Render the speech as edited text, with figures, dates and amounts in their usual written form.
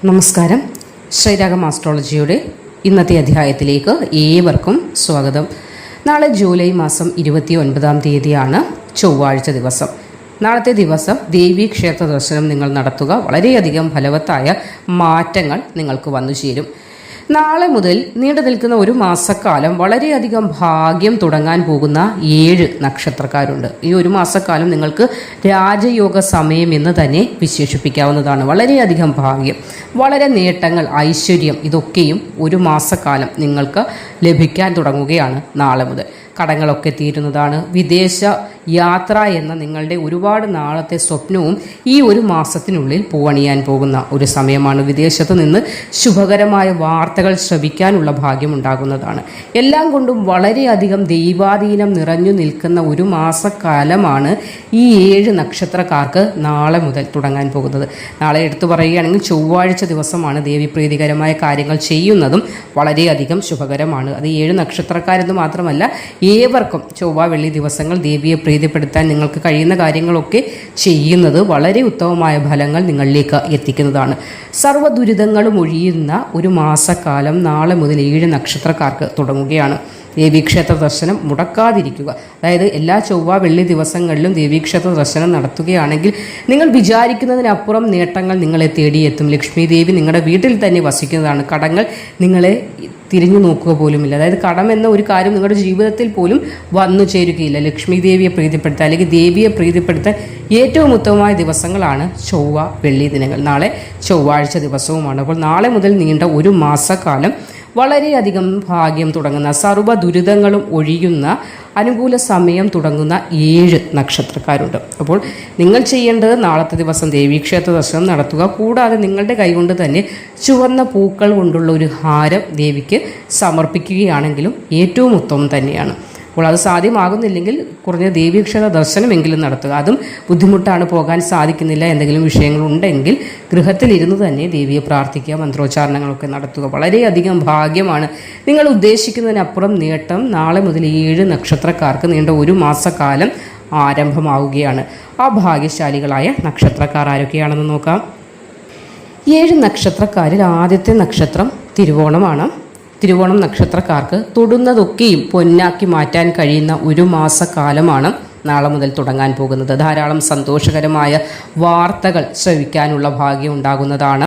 നമസ്കാരം. ശ്രീരാഗം ആസ്ട്രോളജിയുടെ ഇന്നത്തെ അധ്യായത്തിലേക്ക് ഏവർക്കും സ്വാഗതം. നാളെ ജൂലൈ മാസം 29-ാം തീയതിയാണ് ചൊവ്വാഴ്ച ദിവസം. നാളത്തെ ദിവസം ദേവീ ക്ഷേത്ര ദർശനം നിങ്ങൾ നടത്തുക. വളരെയധികം ഫലവത്തായ മാറ്റങ്ങൾ നിങ്ങൾക്ക് വന്നു ചേരും. നാളെ മുതൽ നീണ്ടു നിൽക്കുന്ന ഒരു മാസക്കാലം വളരെയധികം ഭാഗ്യം തുടങ്ങാൻ പോകുന്ന 7 നക്ഷത്രക്കാരുണ്ട്. ഈ ഒരു മാസക്കാലം നിങ്ങൾക്ക് രാജയോഗ സമയം എന്ന് തന്നെ വിശേഷിപ്പിക്കാവുന്നതാണ്. വളരെയധികം ഭാഗ്യം, വളരെ നേട്ടങ്ങൾ, ഐശ്വര്യം ഇതൊക്കെയും ഒരു മാസക്കാലം നിങ്ങൾക്ക് ലഭിക്കാൻ തുടങ്ങുകയാണ് നാളെ മുതൽ. കടങ്ങളൊക്കെ തീരുന്നതാണ്. വിദേശ യാത്ര എന്ന നിങ്ങളുടെ ഒരുപാട് നാളത്തെ സ്വപ്നവും ഈ ഒരു മാസത്തിനുള്ളിൽ പൂവണിയാൻ പോകുന്ന ഒരു സമയമാണ്. വിദേശത്ത് നിന്ന് ശുഭകരമായ വാർത്തകൾ ശ്രവിക്കാനുള്ള ഭാഗ്യം ഉണ്ടാകുന്നതാണ്. എല്ലാം കൊണ്ടും വളരെയധികം ദൈവാധീനം നിറഞ്ഞു നിൽക്കുന്ന ഒരു മാസക്കാലമാണ് ഈ 7 നക്ഷത്രക്കാർക്ക് നാളെ മുതൽ തുടങ്ങാൻ പോകുന്നത്. നാളെ എടുത്തു പറയുകയാണെങ്കിൽ ചൊവ്വാഴ്ച ദിവസമാണ്. ദേവി പ്രീതികരമായ കാര്യങ്ങൾ ചെയ്യുന്നതും വളരെയധികം ശുഭകരമാണ്. അത് 7 നക്ഷത്രക്കാരെന്ന് മാത്രമല്ല, ഏവർക്കും ചൊവ്വ വെള്ളി ദിവസങ്ങൾ ദേവിയെ പ്രീതിപ്പെടുത്താൻ നിങ്ങൾക്ക് കഴിയുന്ന കാര്യങ്ങളൊക്കെ ചെയ്യുന്നത് വളരെ ഉത്തമമായ ഫലങ്ങൾ നിങ്ങളിലേക്ക് എത്തിക്കുന്നതാണ്. സർവ്വ ദുരിതങ്ങളും ഒഴിയുന്ന ഒരു മാസക്കാലം നാളെ മുതൽ 7 നക്ഷത്രക്കാർക്ക് തുടങ്ങുകയാണ്. ദേവീക്ഷേത്ര ദർശനം മുടക്കാതിരിക്കുക. അതായത് എല്ലാ ചൊവ്വ വെള്ളി ദിവസങ്ങളിലും ദേവീക്ഷേത്ര ദർശനം നടത്തുകയാണെങ്കിൽ നിങ്ങൾ വിചാരിക്കുന്നതിനപ്പുറം നേട്ടങ്ങൾ നിങ്ങളെ തേടിയെത്തും. ലക്ഷ്മി ദേവി നിങ്ങളുടെ വീട്ടിൽ തന്നെ വസിക്കുന്നതാണ്. കടങ്ങൾ നിങ്ങളെ തിരിഞ്ഞു നോക്കുക പോലുമില്ല. അതായത് കടം എന്ന ഒരു കാര്യം നിങ്ങളുടെ ജീവിതത്തിൽ പോലും വന്നു ചേരുകയില്ല. ലക്ഷ്മി ദേവിയെ പ്രീതിപ്പെടുത്താൻ അല്ലെങ്കിൽ ദേവിയെ പ്രീതിപ്പെടുത്താൻ ഏറ്റവും ഉത്തമമായ ദിവസങ്ങളാണ് ചൊവ്വ വെള്ളി ദിനങ്ങൾ. നാളെ ചൊവ്വാഴ്ച ദിവസവുമാണ്. അപ്പോൾ നാളെ മുതൽ നീണ്ട ഒരു മാസക്കാലം വളരെയധികം ഭാഗ്യം തുടങ്ങുന്ന, സർവ്വ ദുരിതങ്ങളും ഒഴിയുന്ന അനുകൂല സമയം തുടങ്ങുന്ന 7 നക്ഷത്രക്കാരുണ്ട്. അപ്പോൾ നിങ്ങൾ ചെയ്യേണ്ടത് നാളത്തെ ദിവസം ദേവീക്ഷേത്ര ദർശനം നടത്തുക. കൂടാതെ നിങ്ങളുടെ കൈകൊണ്ട് തന്നെ ചുവന്ന പൂക്കൾ കൊണ്ടുള്ള ഒരു ഹാരം ദേവിക്ക് സമർപ്പിക്കുകയാണെങ്കിലും ഏറ്റവും ഉത്തമം തന്നെയാണ്. അപ്പോൾ അത് സാധ്യമാകുന്നില്ലെങ്കിൽ കുറഞ്ഞ ദേവീക്ഷേത്ര ദർശനമെങ്കിലും നടത്തുക. അതും ബുദ്ധിമുട്ടാണ്, പോകാൻ സാധിക്കുന്നില്ല, എന്തെങ്കിലും വിഷയങ്ങളുണ്ടെങ്കിൽ ഗൃഹത്തിലിരുന്ന് തന്നെ ദേവിയെ പ്രാർത്ഥിക്കുക, മന്ത്രോച്ചാരണങ്ങളൊക്കെ നടത്തുക. വളരെയധികം ഭാഗ്യമാണ്. നിങ്ങൾ ഉദ്ദേശിക്കുന്നതിനപ്പുറം നേട്ടം നാളെ മുതൽ 7 നക്ഷത്രക്കാർക്ക് നീണ്ട ഒരു മാസക്കാലം ആരംഭമാവുകയാണ്. ആ ഭാഗ്യശാലികളായ നക്ഷത്രക്കാർ ആരൊക്കെയാണെന്ന് നോക്കാം. 7 നക്ഷത്രക്കാരിൽ ആദ്യത്തെ നക്ഷത്രം തിരുവോണമാണ്. തിരുവോണം നക്ഷത്രക്കാർക്ക് തൊടുന്നതൊക്കെയും പൊന്നാക്കി മാറ്റാൻ കഴിയുന്ന ഒരു മാസക്കാലമാണ് നാളെ മുതൽ തുടങ്ങാൻ പോകുന്നത്. ധാരാളം സന്തോഷകരമായ വാർത്തകൾ ശ്രവിക്കാനുള്ള ഭാഗ്യം ഉണ്ടാകുന്നതാണ്.